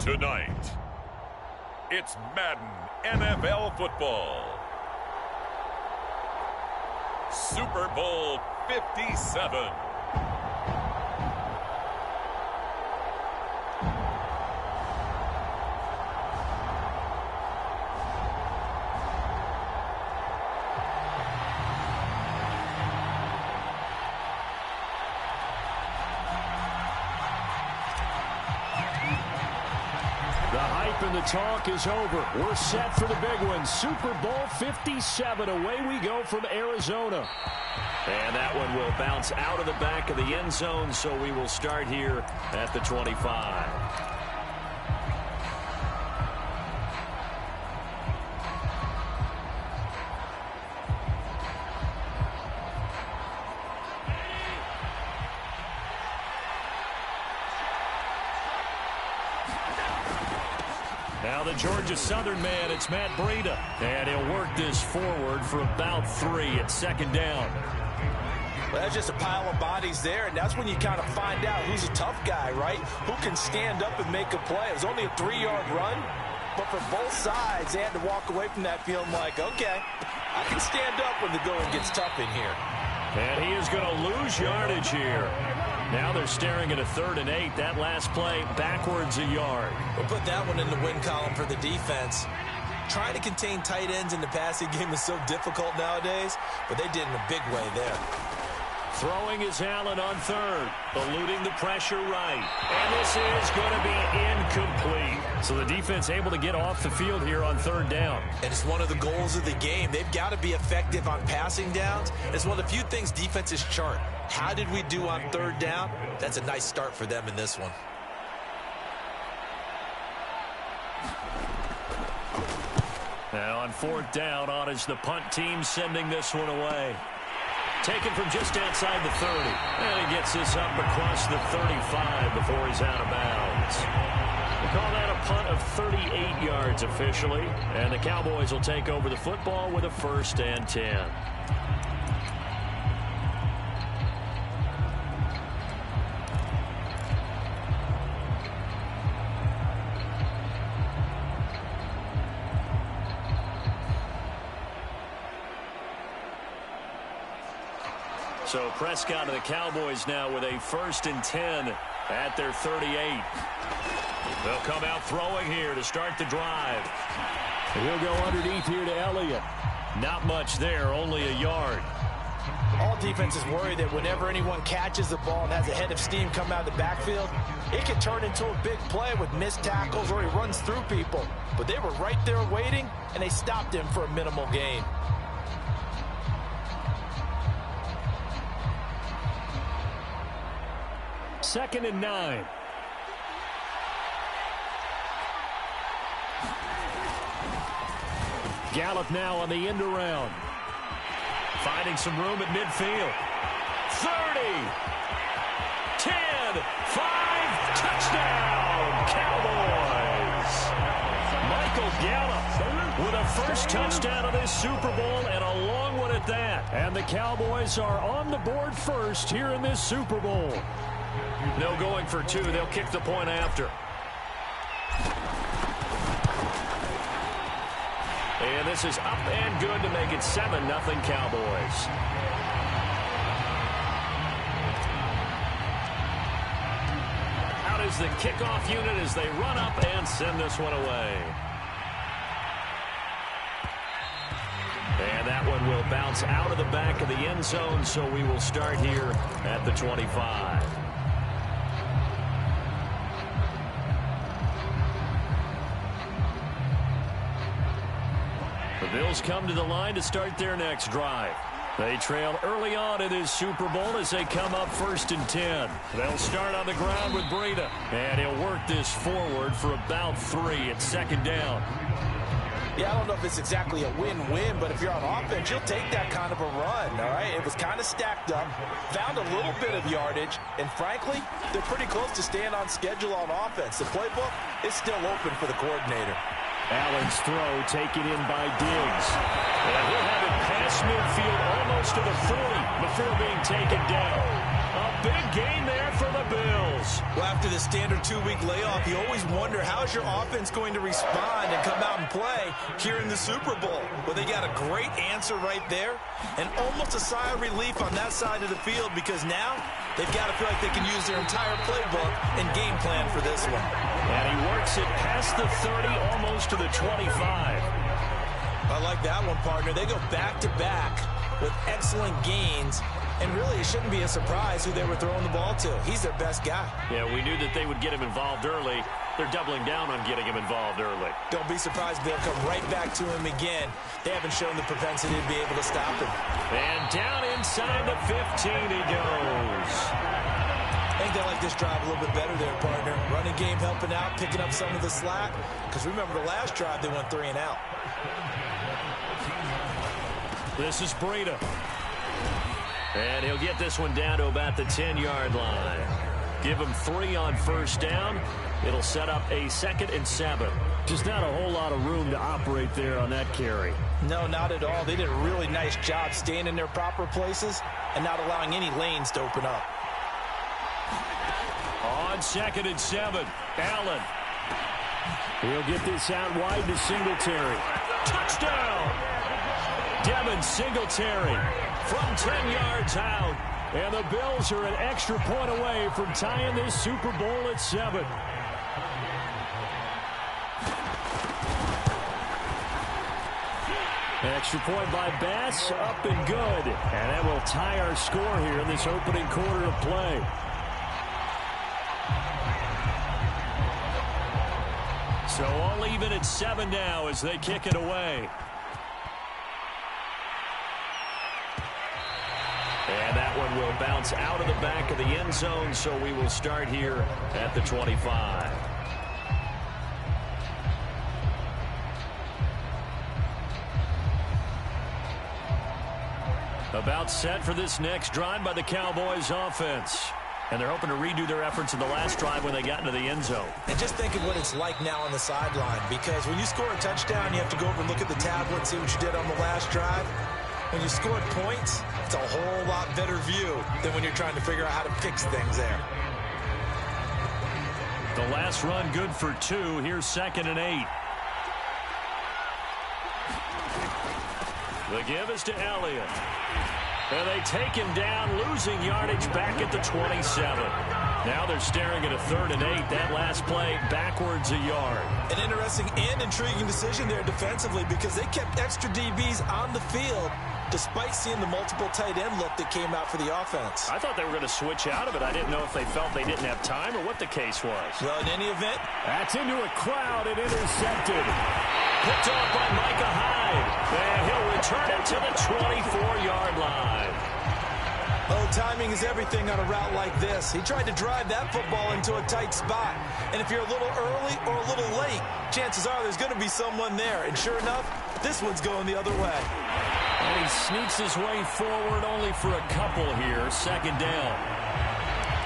Tonight, it's Madden NFL football. Super Bowl 57. And the talk is over. We're set for the big one. Super Bowl 57. Away we go from Arizona. And that one will bounce out of the back of the end zone, so we will start here at the 25. Now the Georgia Southern man, it's Matt Breida. And he'll work this forward for about 3 at second down. Well, that's just a pile of bodies there, and that's when you kind of find out who's a tough guy, right? Who can stand up and make a play. It was only a 3-yard run, but for both sides, they had to walk away from that feeling like, okay, I can stand up when the going gets tough in here. And he is going to lose yardage here. Now they're staring at a 3rd and 8. That last play backwards a yard. We'll put that one in the win column for the defense. Trying to contain tight ends in the passing game is so difficult nowadays, but they did in a big way there. Throwing is Allen on 3rd, eluding the pressure right. And this is going to be incomplete. So the defense able to get off the field here on 3rd down. And it's one of the goals of the game. They've got to be effective on passing downs. It's one of the few things defenses chart. How did we do on 3rd down? That's a nice start for them in this one. Now on 4th down, on is the punt team sending this one away. Taken from just outside the 30. And he gets this up across the 35 before he's out of bounds. We'll call that a punt of 38 yards officially. And the Cowboys will take over the football with a 1st and 10. So Prescott and the Cowboys now with a 1st and 10 at their 38. They'll come out throwing here to start the drive. And he'll go underneath here to Elliott. Not much there, only a yard. All defenses worry that whenever anyone catches the ball and has a head of steam come out of the backfield, it can turn into a big play with missed tackles or he runs through people. But they were right there waiting, and they stopped him for a minimal gain. Second and 9. Gallup now on the end around. Finding some room at midfield. 30. 10. 5. Touchdown. Cowboys. Michael Gallup with a first touchdown of this Super Bowl and a long one at that. And the Cowboys are on the board first here in this Super Bowl. No going for 2. They'll kick the point after. And this is up and good to make it 7-0 Cowboys. Out is the kickoff unit as they run up and send this one away. And that one will bounce out of the back of the end zone, so we will start here at the 25. The Bills come to the line to start their next drive. They trail early on in this Super Bowl as they come up 1st and 10. They'll start on the ground with Breida. And he'll work this forward for about 3 at second down. Yeah, I don't know if it's exactly a win-win, but if you're on offense, you'll take that kind of a run, all right? It was kind of stacked up, found a little bit of yardage, and frankly, they're pretty close to staying on schedule on offense. The playbook is still open for the coordinator. Allen's throw taken in by Diggs. And he'll have it past midfield almost to the 40 before being taken down. A big gain there for the Bills. Eagles. Well, after the standard 2-week layoff, you always wonder how's your offense going to respond and come out and play here in the Super Bowl. Well, they got a great answer right there and almost a sigh of relief on that side of the field because now they've got to feel like they can use their entire playbook and game plan for this one. And he works it past the 30, almost to the 25. I like that one, partner. They go back-to-back with excellent gains. And really, it shouldn't be a surprise who they were throwing the ball to. He's their best guy. Yeah, we knew that they would get him involved early. They're doubling down on getting him involved early. Don't be surprised they'll come right back to him again. They haven't shown the propensity to be able to stop him. And down inside the 15 he goes. I think they like this drive a little bit better there, partner. Running game helping out, picking up some of the slack. Because remember the last drive, they went 3 and out. This is Breida. And he'll get this one down to about the 10-yard line. Give him 3 on first down. It'll set up a 2nd and 7. Just not a whole lot of room to operate there on that carry. No, not at all. They did a really nice job staying in their proper places and not allowing any lanes to open up. On 2nd and 7, Allen. He'll get this out wide to Singletary. Touchdown! Devin Singletary from 10 yards out. And the Bills are an extra point away from tying this Super Bowl at 7. Extra point by Bass, up and good. And that will tie our score here in this opening quarter of play. So all even at 7 now as they kick it away. And that one will bounce out of the back of the end zone, so we will start here at the 25. About set for this next drive by the Cowboys offense. And they're hoping to redo their efforts in the last drive when they got into the end zone. And just think of what it's like now on the sideline, because when you score a touchdown, you have to go over and look at the tablet and see what you did on the last drive. When you scored points, it's a whole lot better view than when you're trying to figure out how to fix things there. The last run good for 2. Here's 2nd and 8. The give is to Elliott. And they take him down, losing yardage back at the 27. Now they're staring at a 3rd and 8. That last play backwards a yard. An interesting and intriguing decision there defensively because they kept extra DBs on the field despite seeing the multiple tight end look that came out for the offense. I thought they were going to switch out of it. I didn't know if they felt they didn't have time or what the case was. Well, in any event, that's into a crowd and intercepted. Picked off by Micah Hyde. And he'll return it to the 24-yard line. Oh, timing is everything on a route like this. He tried to drive that football into a tight spot. And if you're a little early or a little late, chances are there's going to be someone there. And sure enough, this one's going the other way. And he sneaks his way forward only for a couple here. 2nd down.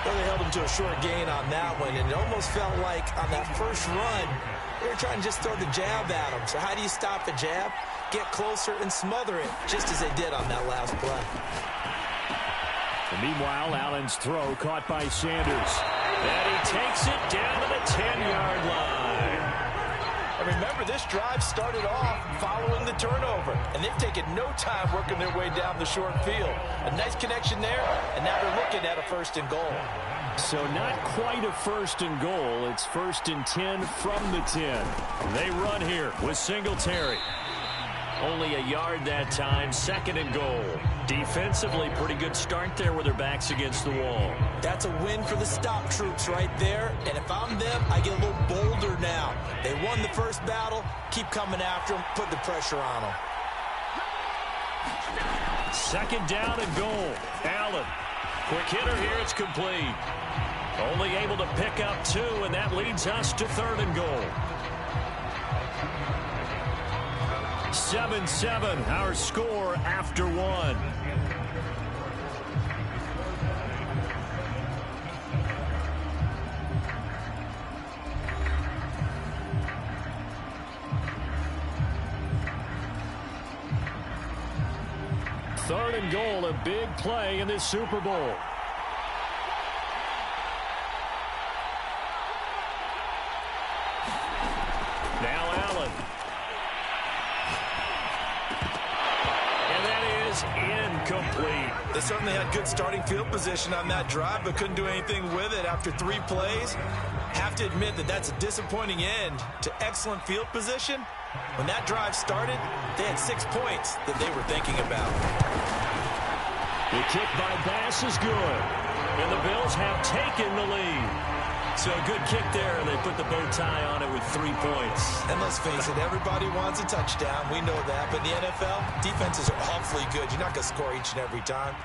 Well, they held him to a short gain on that one. And it almost felt like on that first run, they were trying to just throw the jab at him. So how do you stop the jab? Get closer and smother it, just as they did on that last play. And meanwhile, Allen's throw caught by Sanders. And he takes it down to the 10-yard line. And remember, this drive started off following the turnover. And they've taken no time working their way down the short field. A nice connection there, and now they're looking at a 1st and goal. So not quite a 1st and goal. It's 1st and 10 from the 10. They run here with Singletary. Only a yard that time, 2nd and goal. Defensively, pretty good start there with their backs against the wall. That's a win for the stop troops right there. And if I'm them, I get a little bolder now. They won the first battle. Keep coming after them. Put the pressure on them. 2nd down and goal. Allen. Quick hitter here. It's complete. Only able to pick up 2, and that leads us to 3rd and goal. 7-7, our score after 1. Third and goal, a big play in this Super Bowl. Allen. And that is incomplete. They certainly had good starting field position on that drive, but couldn't do anything with it after 3 plays. Have to admit that that's a disappointing end to excellent field position. When that drive started, they had 6 points that they were thinking about. The kick by Bass is good. And the Bills have taken the lead. So a good kick there. They put the bow tie on it with 3 points. And let's face it, everybody wants a touchdown. We know that. But in the NFL, defenses are awfully good. You're not going to score each and every time.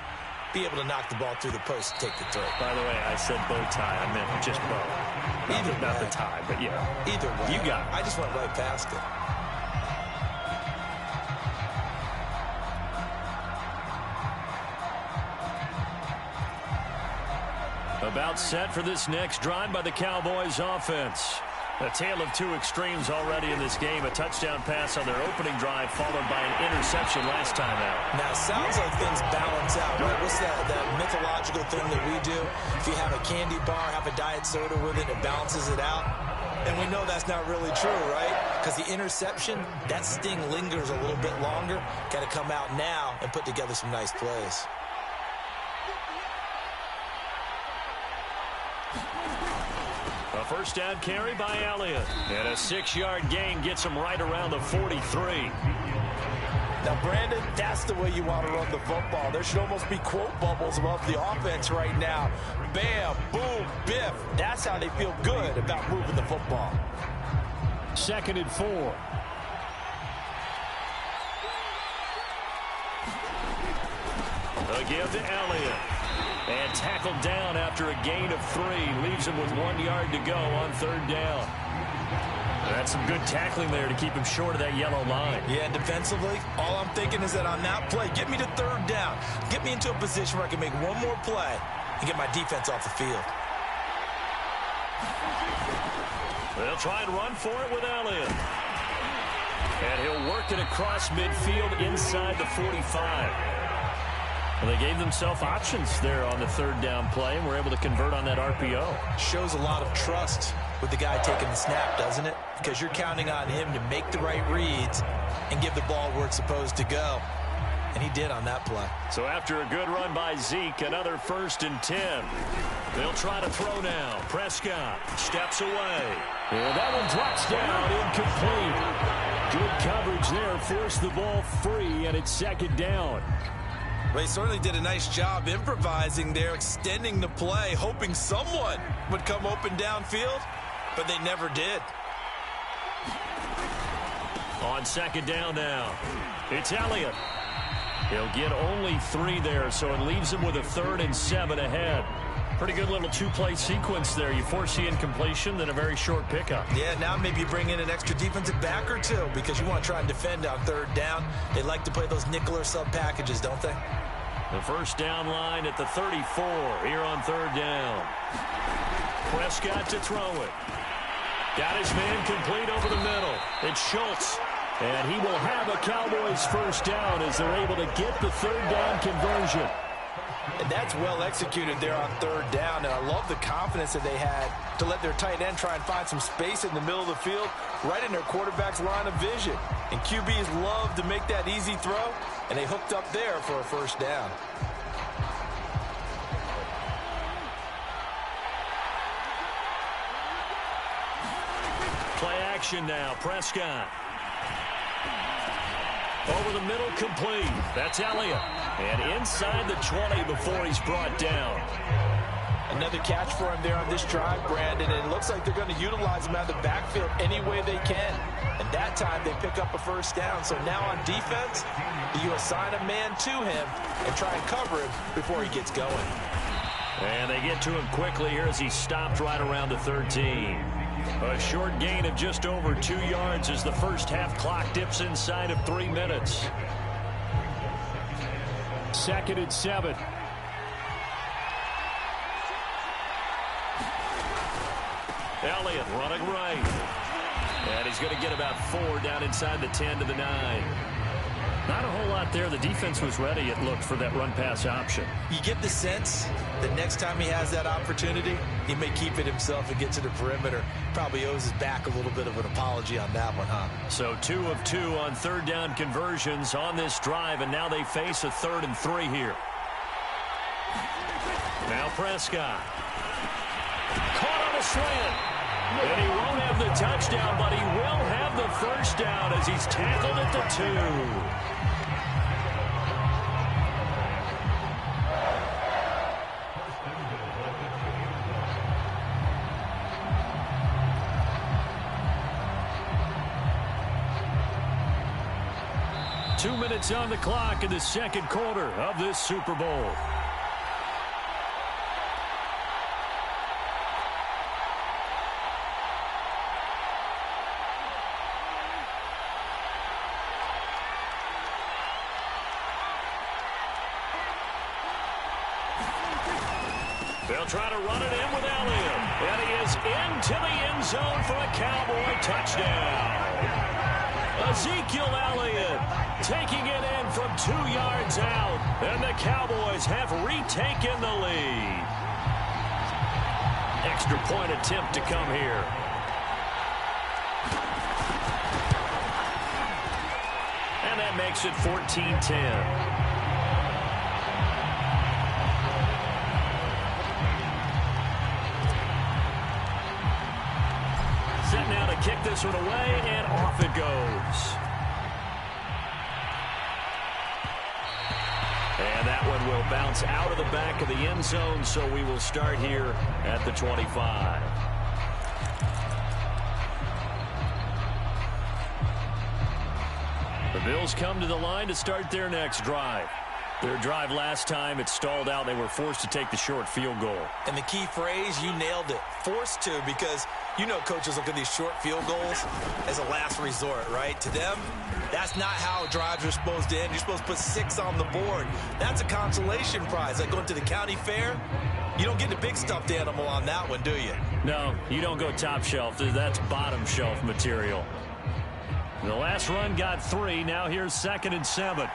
Be able to knock the ball through the post and take the throw. By the way, I said bow tie. I meant just bow. Not the tie, but yeah. Either way. You got it. I just went right past it. About set for this next drive by the Cowboys offense. A tale of 2 extremes already in this game. A touchdown pass on their opening drive followed by an interception last time out. Now, it sounds like things balance out, right? What's that mythological thing that we do? If you have a candy bar, have a diet soda with it, it balances it out. And we know that's not really true, right? Because the interception, that sting lingers a little bit longer. Got to come out now and put together some nice plays. A first down carry by Elliott. And a 6-yard gain gets him right around the 43. Now, Brandon, that's the way you want to run the football. There should almost be quote bubbles above the offense right now. Bam, boom, biff. That's how they feel good about moving the football. 2nd and 4. Again to Elliott. And tackled down after a gain of 3. Leaves him with 1 yard to go on 3rd down. That's some good tackling there to keep him short of that yellow line. Yeah, defensively, all I'm thinking is that on that play, get me to 3rd down. Get me into a position where I can make one more play and get my defense off the field. They'll try and run for it with Elliott. And he'll work it across midfield inside the 45. Well, they gave themselves options there on the 3rd down play and were able to convert on that RPO. Shows a lot of trust with the guy taking the snap, doesn't it? Because you're counting on him to make the right reads and give the ball where it's supposed to go. And he did on that play. So after a good run by Zeke, another 1st and 10. They'll try to throw now. Prescott steps away. And that one drops down, incomplete. Good coverage there, forced the ball free, and it's 2nd down. Well, he certainly did a nice job improvising there, extending the play, hoping someone would come open downfield, but they never did. On 2nd down now, it's Elliott. He'll get only 3 there, so it leaves him with a 3rd and 7 ahead. Pretty good little 2-play sequence there. You force the incompletion, then a very short pickup. Yeah, now maybe you bring in an extra defensive back or 2 because you want to try and defend on 3rd down. They like to play those nickel or sub packages, don't they? The first down line at the 34 here on 3rd down. Prescott to throw it. Got his man complete over the middle. It's Schultz. And he will have a Cowboys first down as they're able to get the 3rd down conversion. And that's well executed there on 3rd down. And I love the confidence that they had to let their tight end try and find some space in the middle of the field, right in their quarterback's line of vision. And QBs love to make that easy throw, and they hooked up there for a first down. Play action now, Prescott. Over the middle, complete. That's Elliott. And inside the 20 before he's brought down. Another catch for him there on this drive, Brandon. And it looks like they're going to utilize him out of the backfield any way they can. And that time they pick up a first down. So now on defense, you assign a man to him and try and cover him before he gets going. And they get to him quickly here as he stopped right around the 13. A short gain of just over 2 yards as the first half clock dips inside of 3 minutes. 2nd and 7. Elliott running right. And he's going to get about 4 down inside the 10 to the 9. Not a whole lot there. The defense was ready, it looked, for that run-pass option. You get the sense that next time he has that opportunity, he may keep it himself and get to the perimeter. Probably owes his back a little bit of an apology on that one, huh? So 2 of 2 on third down conversions on this drive, and now they face a 3rd and 3 here. Now Prescott. Caught on a slant. And he won't have the touchdown, but he will have the first down as he's tackled at the 2. Two minutes on the clock in the second quarter of this Super Bowl. They'll try to run it in with Elliott. And he is into the end zone for a Cowboy touchdown. Ezekiel Elliott taking it in from 2 yards out. And the Cowboys have retaken the lead. Extra point attempt to come here. And that makes it 14-10. Set now to kick this one away, and off it goes. And that one will bounce out of the back of the end zone, so we will start here at the 25. The Bills come to the line to start their next drive. Their drive last time, it stalled out. They were forced to take the short field goal. And the key phrase, you nailed it, forced to, because you know coaches look at these short field goals as a last resort, right? To them, that's not how drives are supposed to end. You're supposed to put 6 on the board. That's a consolation prize. Like going to the county fair, you don't get the big stuffed animal on that one, do you? No, you don't go top shelf. That's bottom shelf material. The last run got 3. Now here's 2nd and 7.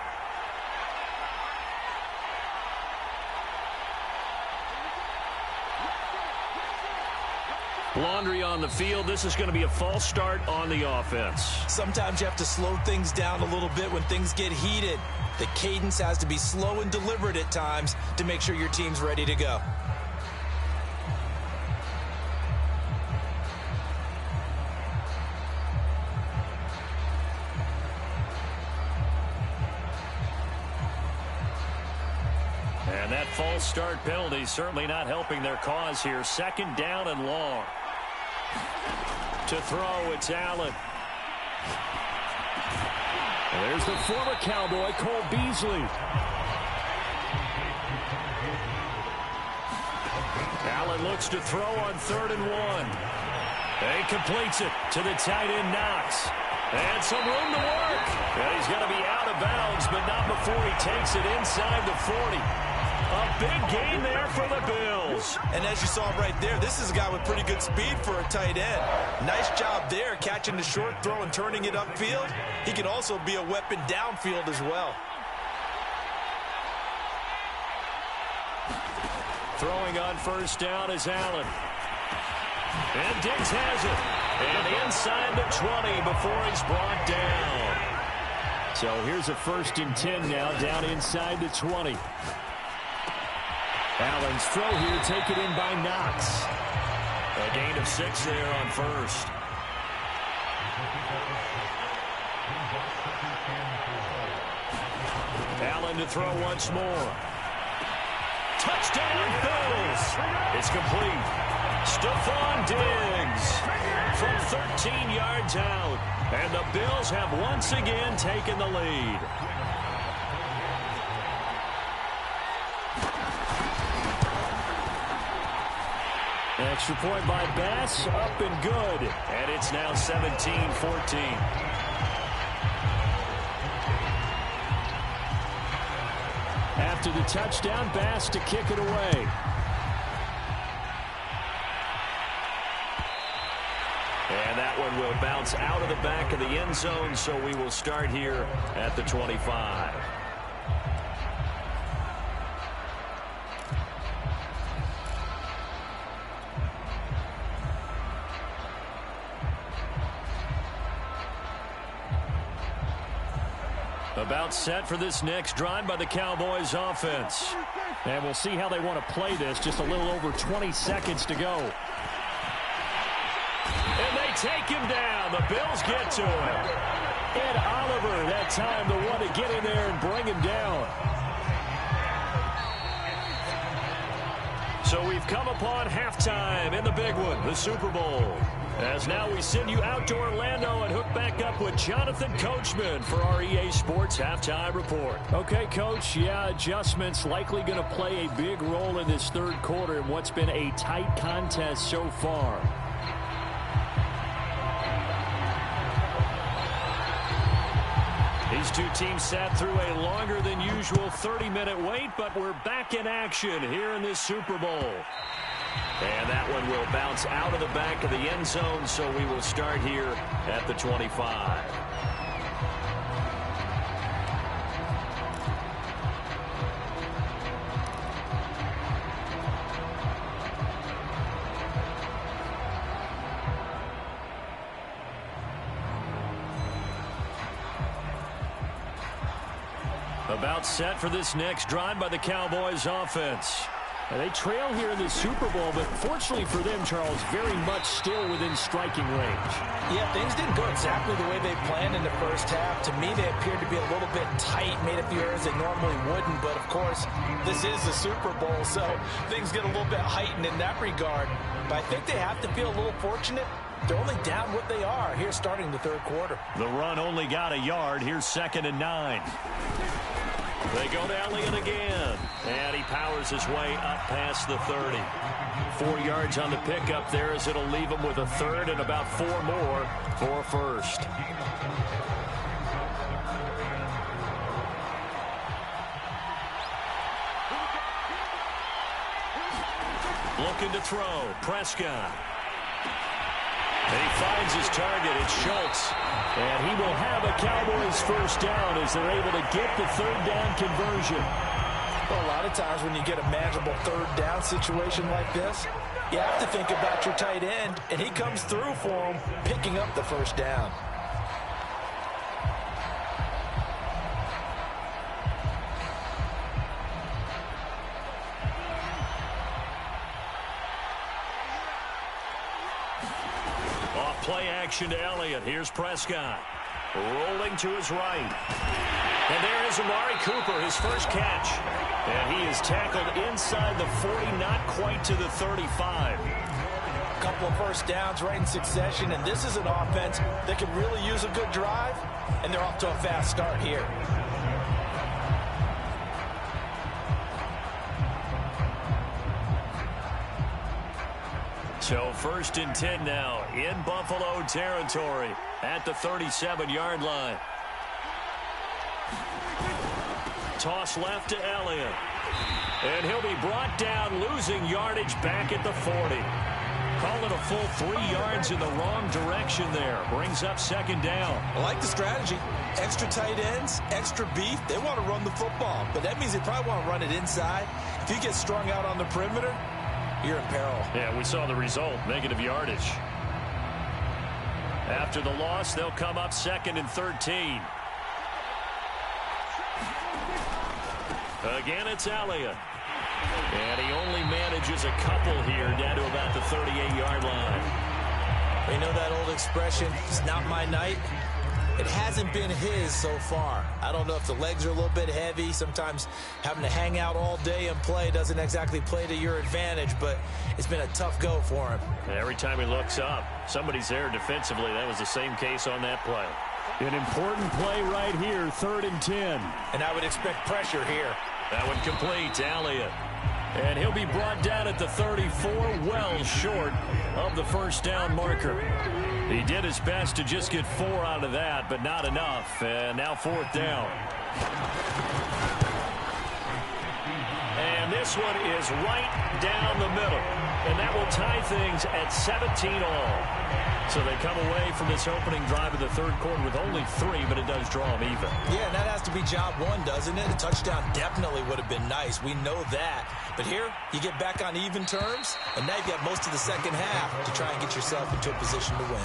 Laundry on the field. This is going to be a false start on the offense. Sometimes you have to slow things down a little bit when things get heated. The cadence has to be slow and deliberate at times to make sure your team's ready to go. And that false start penalty certainly not helping their cause here. 2nd down and long. To throw, it's Allen. And there's the former Cowboy, Cole Beasley. Allen looks to throw on 3rd and 1. And he completes it to the tight end, Knox. And some room to work. And he's going to be out of bounds, but not before he takes it inside the 40. A big gain there for the Bills. And as you saw right there, this is a guy with pretty good speed for a tight end. Nice job there, catching the short throw and turning it upfield. He can also be a weapon downfield as well. Throwing on 1st down is Allen. And Diggs has it. And inside the 20 before he's brought down. So here's a 1st and 10 now, down inside the 20. Allen's throw here taken in by Knox. A gain of 6 there on 1st. Allen to throw once more. Touchdown, Bills. It's complete. Stephon Diggs from 13 yards out. And the Bills have once again taken the lead. Extra point by Bass, up and good. And it's now 17-14. After the touchdown, Bass to kick it away. And that one will bounce out of the back of the end zone, so we will start here at the 25. About set for this next drive by the Cowboys offense. And we'll see how they want to play this. Just a little over 20 seconds to go. And they take him down. The Bills get to him. Ed Oliver, that time, the one to get in there and bring him down. So we've come upon halftime in the big one, the Super Bowl. As now we send you out to Orlando and hook back up with Jonathan Coachman for our EA Sports Halftime Report. Okay, Coach, adjustments likely going to play a big role in this third quarter in what's been a tight contest so far. These two teams sat through a longer than usual 30-minute wait, but we're back in action here in this Super Bowl. And that one will bounce out of the back of the end zone, so we will start here at the 25. About set for this next drive by the Cowboys offense. They trail here in the Super Bowl, but fortunately for them, Charles, very much still within striking range. Yeah, things didn't go exactly the way they planned in the first half. To me, they appeared to be a little bit tight, made a few errors they normally wouldn't. But, of course, this is the Super Bowl, so things get a little bit heightened in that regard. But I think they have to feel a little fortunate. They're only down what they are here starting the third quarter. The run only got a yard. Here's 2nd and 9. They go to Elliott again. And he powers his way up past the 30. 4 yards on the pickup there as it'll leave him with a third and about 4 more for a first. Looking to throw. Prescott. And he finds his target. It's Schultz. And he will have a Cowboys first down as they're able to get the third down conversion. Well, a lot of times when you get a manageable third down situation like this, you have to think about your tight end, and he comes through for him, picking up the first down. Play action to Elliott. Here's Prescott. Rolling to his right. And there is Amari Cooper, his first catch. And he is tackled inside the 40, not quite to the 35. A couple of first downs right in succession, and this is an offense that could really use a good drive, and they're off to a fast start here. So 1st and 10 now in Buffalo territory at the 37-yard line. Toss left to Elliott. And he'll be brought down, losing yardage back at the 40. Call it a full 3 yards in the wrong direction there. Brings up 2nd down. I like the strategy. Extra tight ends, extra beef. They want to run the football, but that means they probably want to run it inside. If you get strung out on the perimeter, you're in peril. Yeah, we saw the result, negative yardage. After the loss, they'll come up 2nd and 13. Again, it's Elliott. And he only manages a couple here down to about the 38-yard line. You know that old expression, it's not my night? It hasn't been his so far. I don't know if the legs are a little bit heavy. Sometimes having to hang out all day and play doesn't exactly play to your advantage, but it's been a tough go for him. Every time he looks up, somebody's there defensively. That was the same case on that play. An important play right here, 3rd and 10. And I would expect pressure here. That one complete to Elliott. And he'll be brought down at the 34, well short of the first down marker. He did his best to just get 4 out of that, but not enough. And now 4th down. And this one is right down the middle. And that will tie things at 17 all. So they come away from this opening drive of the third quarter with only 3, but it does draw them even. Yeah, and that has to be job one, doesn't it? A touchdown definitely would have been nice. We know that. But here, you get back on even terms, and now you've got most of the second half to try and get yourself into a position to win.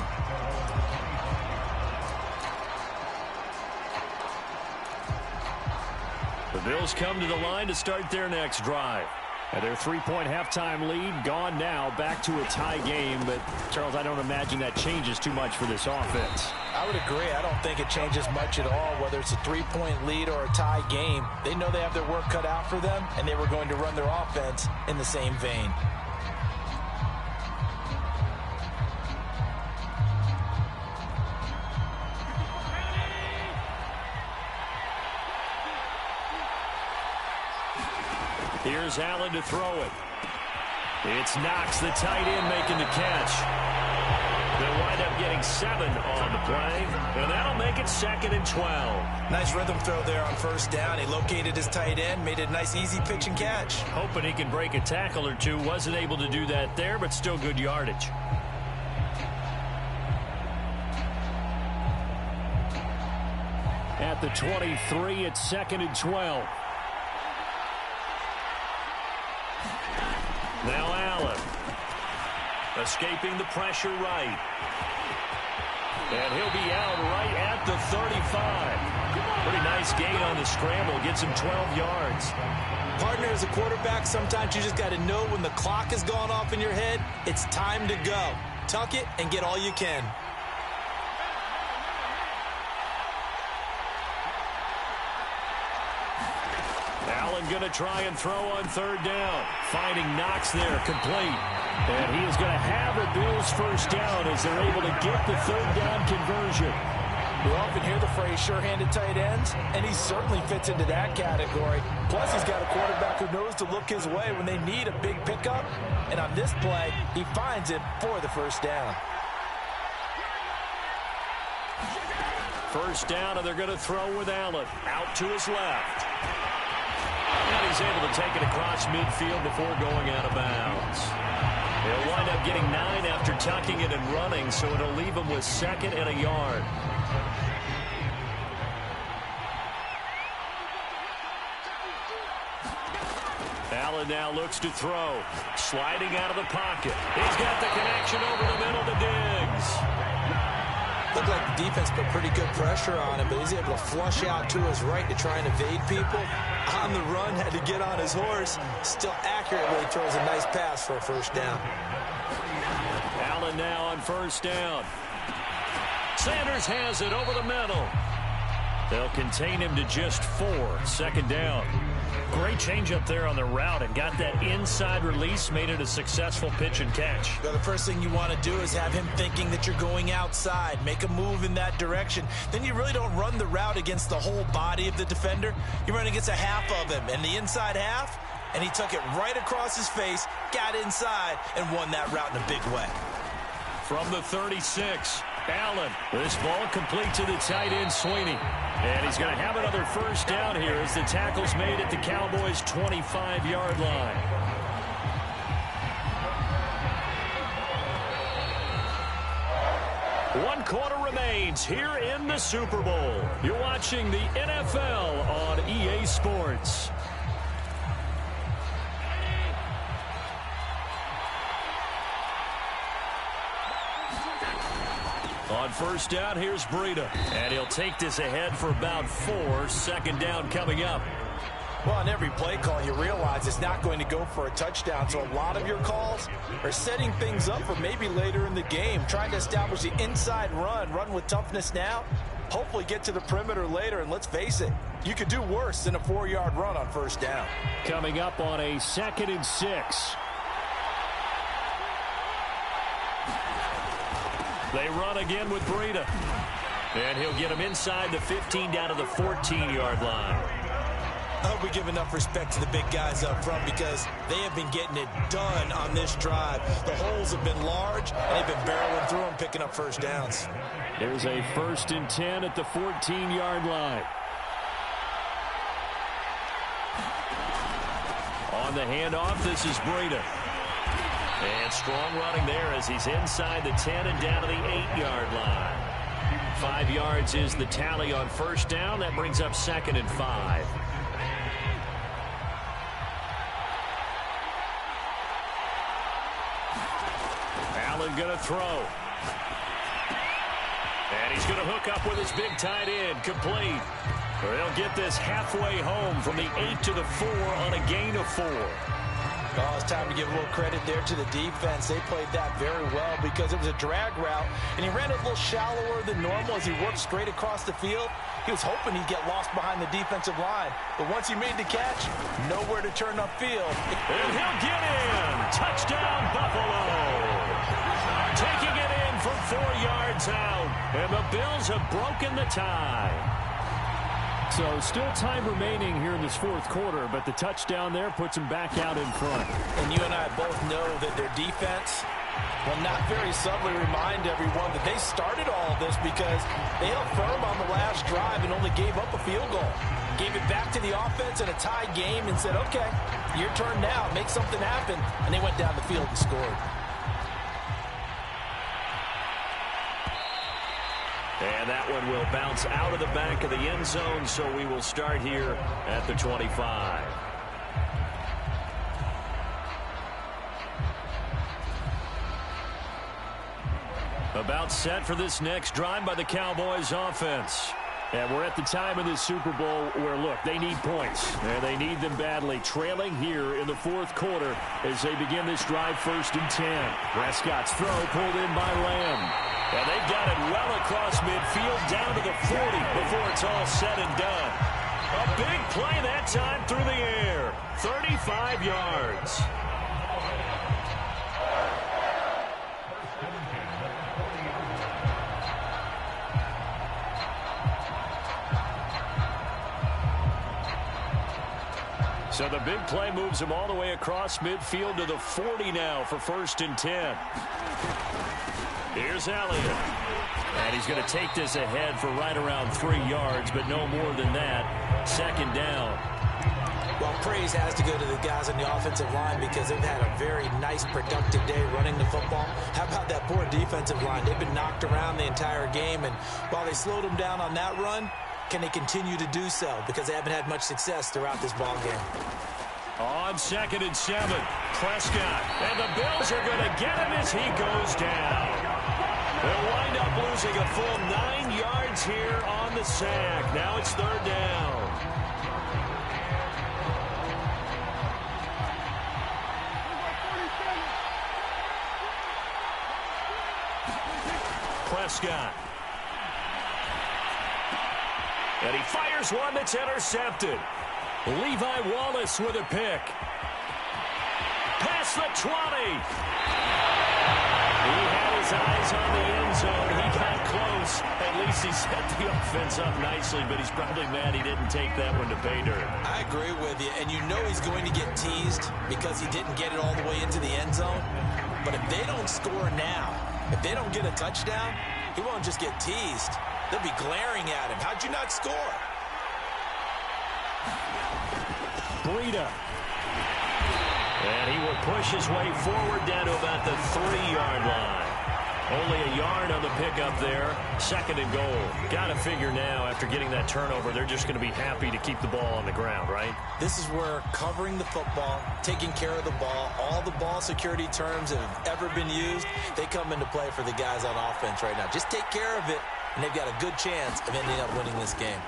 The Bills come to the line to start their next drive. And their 3-point halftime lead gone now, back to a tie game. But, Charles, I don't imagine that changes too much for this offense. I would agree. I don't think it changes much at all, whether it's a 3-point lead or a tie game. They know they have their work cut out for them, and they were going to run their offense in the same vein. Here's Allen to throw it. It's Knox, the tight end, making the catch. They'll wind up getting 7 on the play, and that'll make it 2nd and 12. Nice rhythm throw there on first down. He located his tight end, made it a nice, easy pitch and catch. Hoping he can break a tackle or two. Wasn't able to do that there, but still good yardage. At the 23, it's 2nd and 12. Now Allen, escaping the pressure right. And he'll be out right at the 35. Pretty nice gain on the scramble, gets him 12 yards. Partner, as a quarterback, sometimes you just got to know when the clock has gone off in your head, it's time to go. Tuck it and get all you can. Allen going to try and throw on 3rd down. Finding Knox there, complete. And he is going to have a Bills first down as they're able to get the 3rd down conversion. We often hear the phrase sure-handed tight ends, and he certainly fits into that category. Plus, he's got a quarterback who knows to look his way when they need a big pickup. And on this play, he finds it for the first down. First down, and they're going to throw with Allen. Out to his left. And he's able to take it across midfield before going out of bounds. He'll wind up getting 9 after tucking it and running, so it'll leave him with 2nd and a yard. Allen now looks to throw. Sliding out of the pocket. He's got the connection over the middle to Diggs. Looked like the defense put pretty good pressure on him, but he's able to flush out to his right to try and evade people. On the run, had to get on his horse. Still accurately throws a nice pass for a first down. Allen now on first down. Sanders has it over the middle. They'll contain him to just 4. 2nd down. Great change up there on the route and got that inside release, made it a successful pitch and catch. Well, the first thing you want to do is have him thinking that you're going outside, make a move in that direction. Then you really don't run the route against the whole body of the defender. You run against a half of him, and the inside half, and he took it right across his face, got inside, and won that route in a big way. From the 36, Allen. This ball complete to the tight end, Sweeney. And he's going to have another first down here as the tackle's made at the Cowboys' 25-yard line. One quarter remains here in the Super Bowl. You're watching the NFL on EA Sports. On first down, here's Breida. And he'll take this ahead for about 4. 2nd down coming up. Well, on every play call, you realize it's not going to go for a touchdown. So a lot of your calls are setting things up for maybe later in the game, trying to establish the inside run with toughness now, hopefully get to the perimeter later. And let's face it, you could do worse than a 4-yard run on first down. Coming up on a 2nd and 6. They run again with Breida. And he'll get him inside the 15 down to the 14-yard line. I hope we give enough respect to the big guys up front because they have been getting it done on this drive. The holes have been large, and they've been barreling through them, picking up first downs. There's a 1st and 10 at the 14-yard line. On the handoff, this is Breida. And strong running there as he's inside the 10 and down to the 8-yard line. 5 yards is the tally on first down. That brings up 2nd and 5. Allen going to throw. And he's going to hook up with his big tight end. Complete. They'll get this halfway home from the 8 to the 4 on a gain of 4. Oh, it's time to give a little credit there to the defense. They played that very well because it was a drag route, and he ran it a little shallower than normal as he worked straight across the field. He was hoping he'd get lost behind the defensive line, but once he made the catch, nowhere to turn upfield. And he'll get in. Touchdown, Buffalo. Taking it in from 4 yards out, and the Bills have broken the tie. So still time remaining here in this fourth quarter, but the touchdown there puts them back out in front. And you and I both know that their defense will not very subtly remind everyone that they started all of this because they held firm on the last drive and only gave up a field goal. Gave it back to the offense in a tie game and said, okay, your turn now, make something happen. And they went down the field and scored. And that one will bounce out of the back of the end zone, so we will start here at the 25. About set for this next drive by the Cowboys offense. And we're at the time of this Super Bowl where, look, they need points. And they need them badly. Trailing here in the fourth quarter as they begin this drive 1st and 10. Prescott's throw pulled in by Lamb. And they've got it well across midfield down to the 40 before it's all said and done. A big play that time through the air. 35 yards. So the big play moves him all the way across midfield to the 40 now for 1st and 10. Here's Elliott. And he's going to take this ahead for right around 3 yards, but no more than that. 2nd down. Well, praise has to go to the guys on the offensive line because they've had a very nice, productive day running the football. How about that poor defensive line? They've been knocked around the entire game, and while they slowed them down on that run, can they continue to do so? Because they haven't had much success throughout this ball game. On 2nd and 7, Prescott. And the Bills are going to get him as he goes down. They'll wind up losing a full 9 yards here on the sack. Now it's 3rd down. Prescott. And he fires one that's intercepted. Levi Wallace with a pick. Past the 20. He had his eyes on the end zone. He got close. At least he set the offense up nicely, but he's probably mad he didn't take that one to pay dirt. I agree with you, and you know he's going to get teased because he didn't get it all the way into the end zone. But if they don't score now, if they don't get a touchdown, he won't just get teased. They'll be glaring at him. How'd you not score? Breida. And he will push his way forward down to about the 3-yard line. Only a yard on the pickup there. 2nd and goal. Got to figure now, after getting that turnover, they're just going to be happy to keep the ball on the ground, right? This is where covering the football, taking care of the ball, all the ball security terms that have ever been used, they come into play for the guys on offense right now. Just take care of it, and they've got a good chance of ending up winning this game.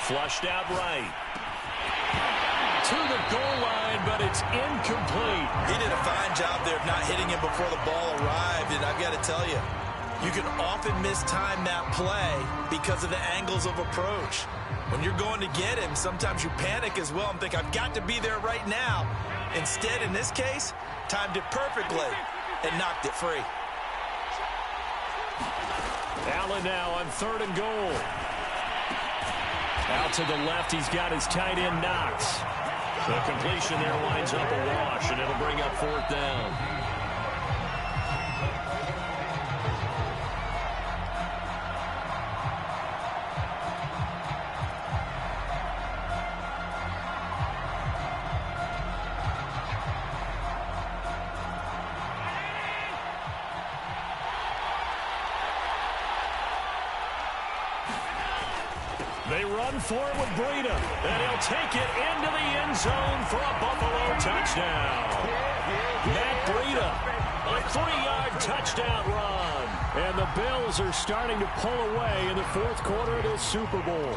Flushed out right. To the goal line, but it's incomplete. He did a fine job there of not hitting him before the ball arrived, and I've got to tell you, you can often mistime that play because of the angles of approach. When you're going to get him, sometimes you panic as well and think, I've got to be there right now. Instead, in this case, timed it perfectly and knocked it free. Allen now on 3rd and goal. Out to the left, he's got his tight end Knox. The completion there winds up a wash, and it'll bring up 4th down. They run for it with Breida, and he'll take it into the end zone for a Buffalo touchdown. Matt Breida, a 3-yard touchdown run. And the Bills are starting to pull away in the fourth quarter of this Super Bowl.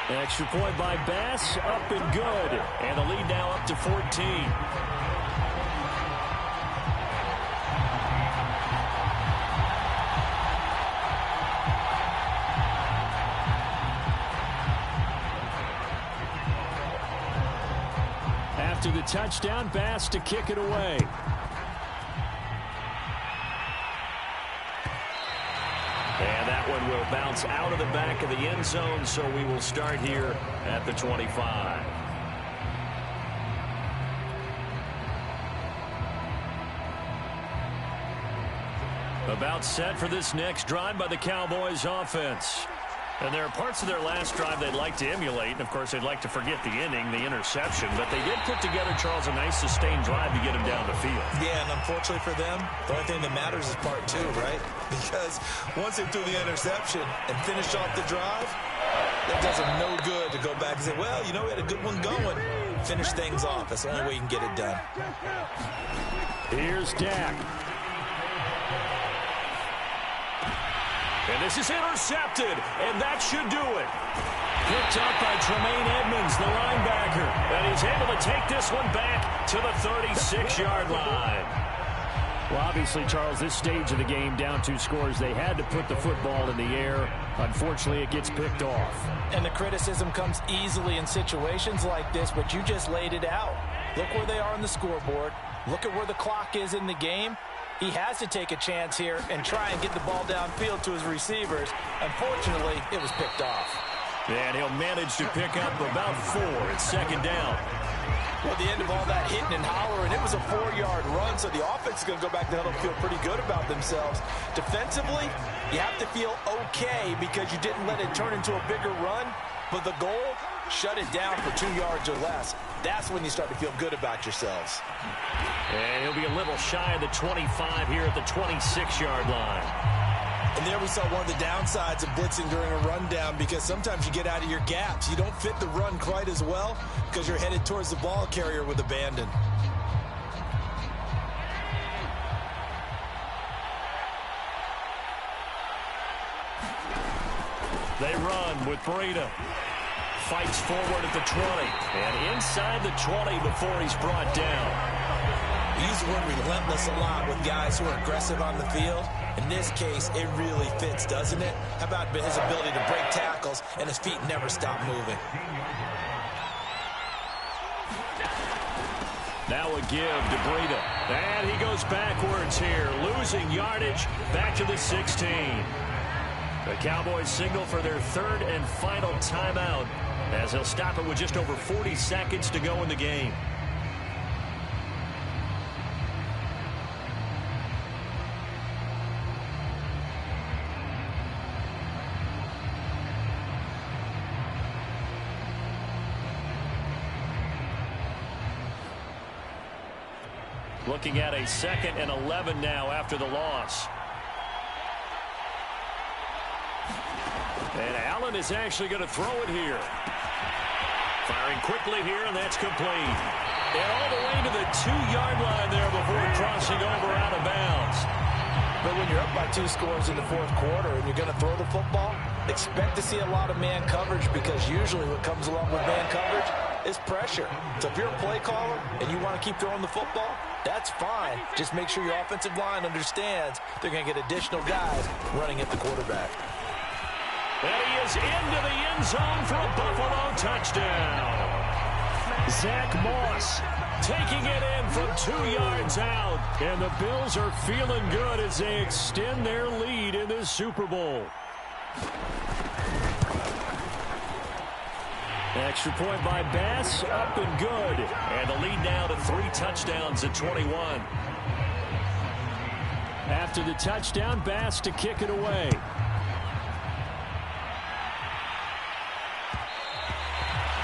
Extra point by Bass, up and good. And the lead now up to 14. After the touchdown, Bass to kick it away. And that one will bounce out of the back of the end zone, so we will start here at the 25. About set for this next drive by the Cowboys offense. And there are parts of their last drive they'd like to emulate. And, of course, they'd like to forget the inning, the interception. But they did put together, Charles, a nice sustained drive to get them down the field. Yeah, and unfortunately for them, the only thing that matters is part two, right? Because once they threw the interception and finished off the drive, that does them no good to go back and say, well, you know, we had a good one going. Finish things off. That's the only way you can get it done. Here's Dak. And this is intercepted, and that should do it. Picked up by Tremaine Edmonds, the linebacker. And he's able to take this one back to the 36-yard line. Well, obviously, Charles, this stage of the game, down 2 scores, they had to put the football in the air. Unfortunately, it gets picked off. And the criticism comes easily in situations like this, but you just laid it out. Look where they are on the scoreboard. Look at where the clock is in the game. He has to take a chance here and try and get the ball downfield to his receivers. Unfortunately, it was picked off. And he'll manage to pick up about 4 at second down. Well, at the end of all that hitting and hollering, it was a 4-yard run, so the offense is going to go back to huddle and feel pretty good about themselves. Defensively, you have to feel okay because you didn't let it turn into a bigger run, but the goal, shut it down for 2 yards or less. That's when you start to feel good about yourselves. And he'll be a little shy of the 25 here at the 26-yard line. And there we saw one of the downsides of blitzing during a rundown, because sometimes you get out of your gaps. You don't fit the run quite as well because you're headed towards the ball carrier with abandon. They run with Breida. Fights forward at the 20. And inside the 20 before he's brought down. We use the word relentless a lot with guys who are aggressive on the field. In this case, it really fits, doesn't it? How about his ability to break tackles and his feet never stop moving? Now a give to Breida. And he goes backwards here, losing yardage back to the 16. The Cowboys signal for their 3rd and final timeout as they'll stop it with just over 40 seconds to go in the game. Looking at a 2nd and 11 now after the loss. And Allen is actually going to throw it here. Firing quickly here, and that's complete. And all the way to the 2-yard line there before crossing over out of bounds. But when you're up by 2 scores in the 4th quarter and you're going to throw the football, expect to see a lot of man coverage, because usually what comes along with man coverage is pressure. So if you're a play caller and you want to keep throwing the football, that's fine. Just make sure your offensive line understands they're going to get additional guys running at the quarterback. And he is into the end zone for a Buffalo touchdown. Zach Moss taking it in from 2 yards out. And the Bills are feeling good as they extend their lead in this Super Bowl. Extra point by Bass, up and good. And the lead now to 3 touchdowns at 21. After the touchdown, Bass to kick it away.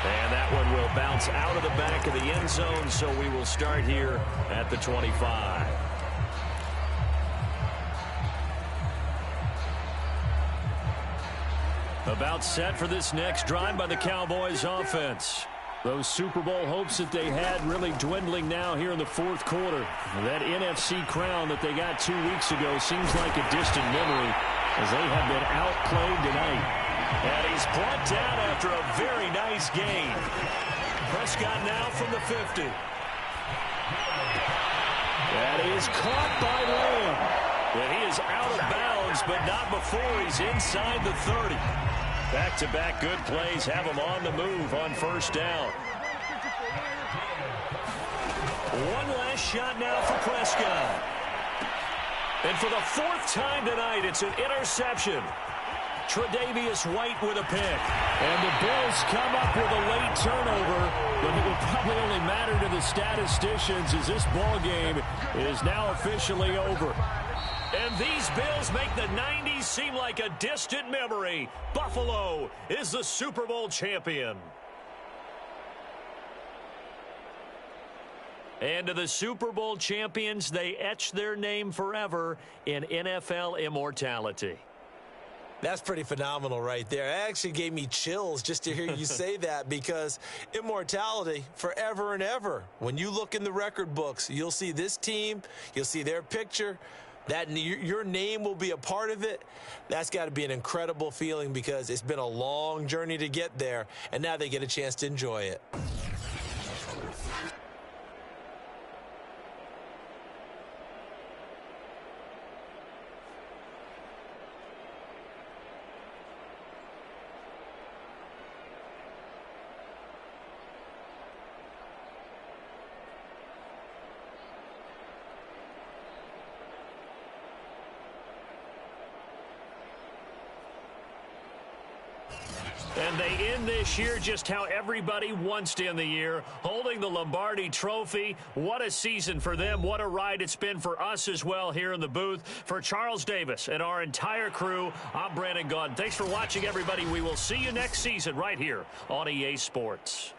And that one will bounce out of the back of the end zone, so we will start here at the 25. About set for this next drive by the Cowboys offense. Those Super Bowl hopes that they had really dwindling now here in the fourth quarter. That NFC crown that they got 2 weeks ago seems like a distant memory as they have been outplayed tonight. And he's brought down after a very nice gain. Prescott now from the 50. That is caught by Lamb. And he is out of bounds, but not before he's inside the 30. Back-to-back good plays have him on the move on first down. One last shot now for Prescott. And for the fourth time tonight, it's an interception. Tre'Davious White with a pick. And the Bills come up with a late turnover, but it will probably only matter to the statisticians as this ball game is now officially over. And these Bills make the 90s seem like a distant memory. Buffalo is the Super Bowl champion. And to the Super Bowl champions, they etch their name forever in NFL immortality. That's pretty phenomenal right there. It actually gave me chills just to hear you say that, because immortality forever and ever. When you look in the record books, you'll see this team, you'll see their picture, that your name will be a part of it. That's got to be an incredible feeling, because it's been a long journey to get there, and now they get a chance to enjoy it. And they end this year just how everybody wants to end the year, holding the Lombardi Trophy. What a season for them. What a ride it's been for us as well here in the booth. For Charles Davis and our entire crew, I'm Brandon Gaudin. Thanks for watching, everybody. We will see you next season right here on EA Sports.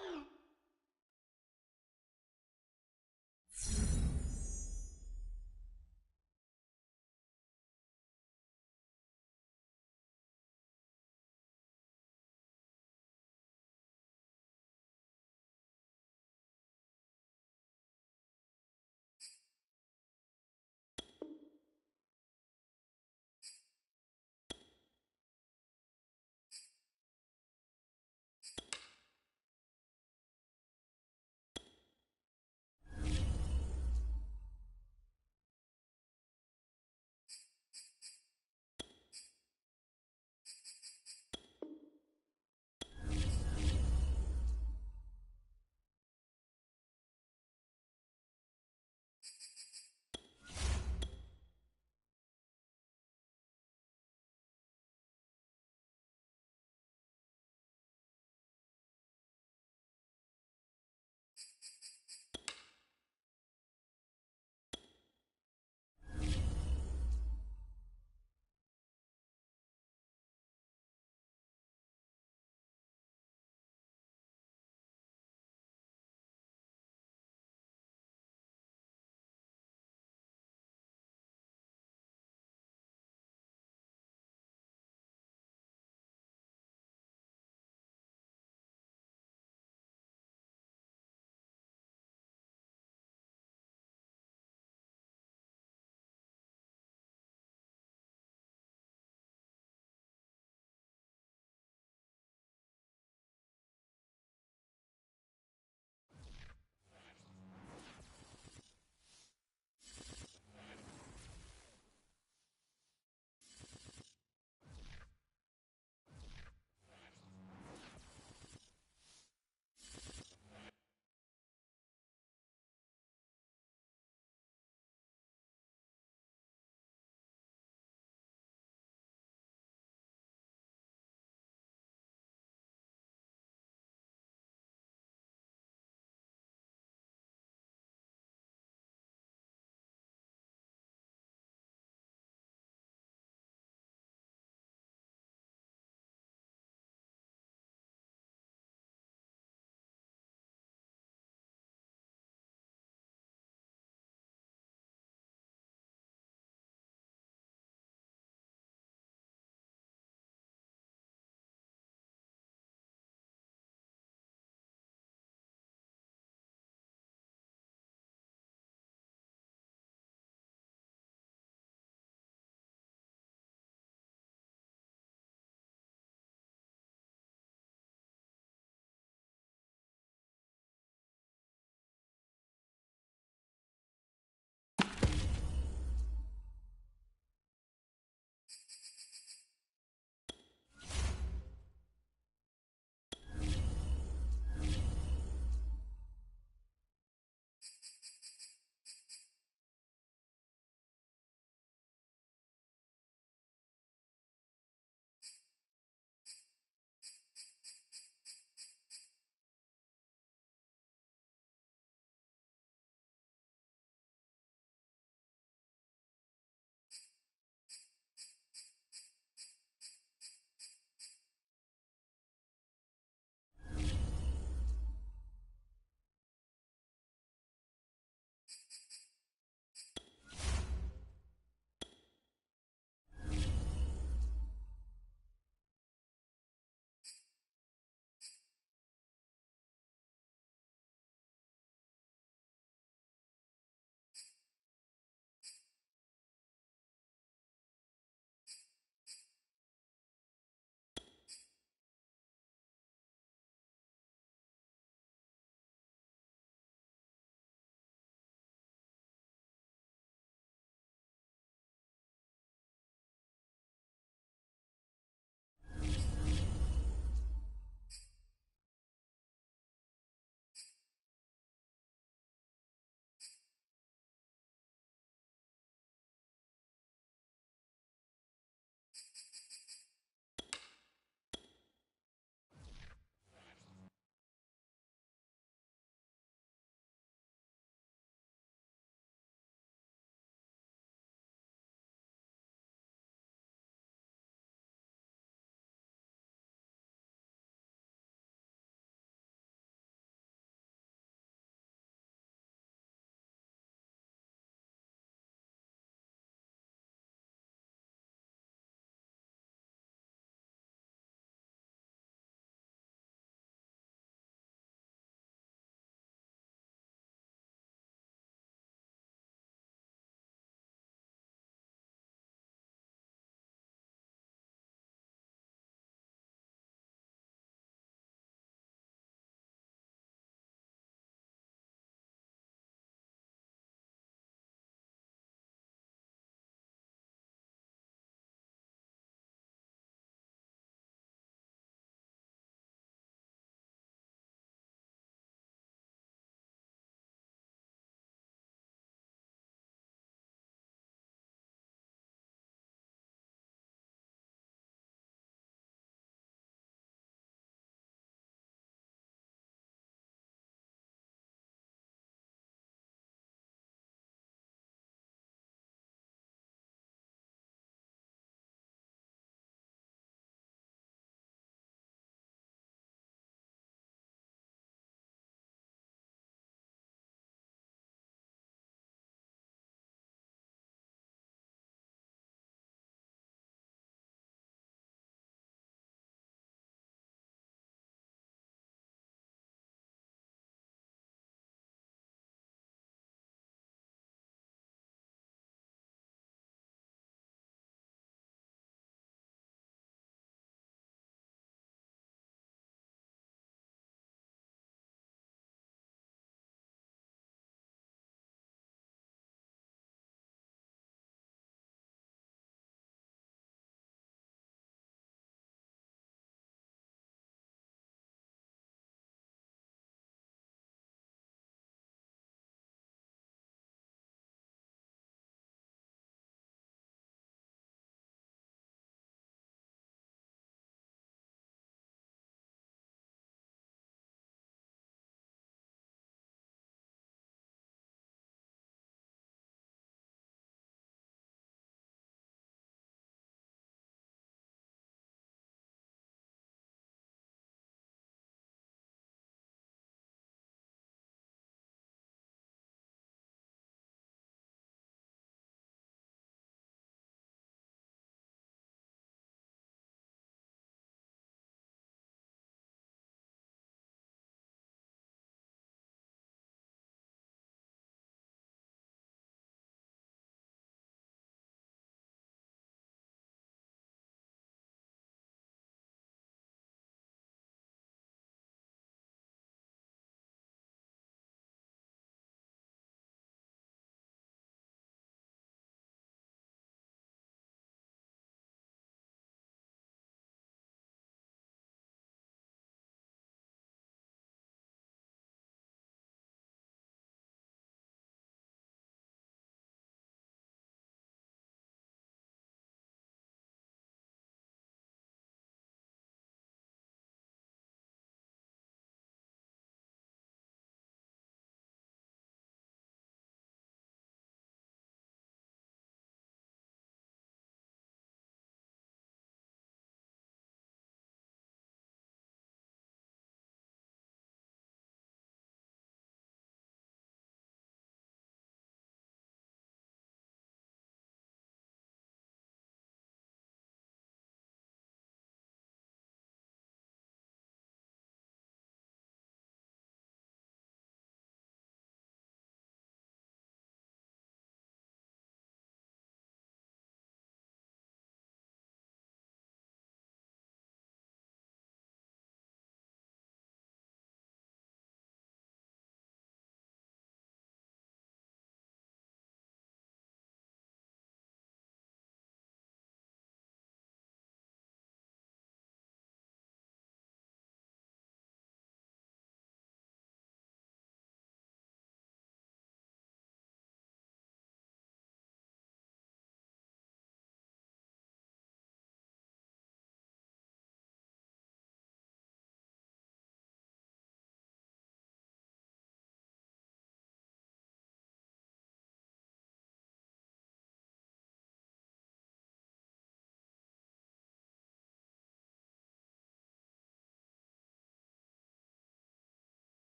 you.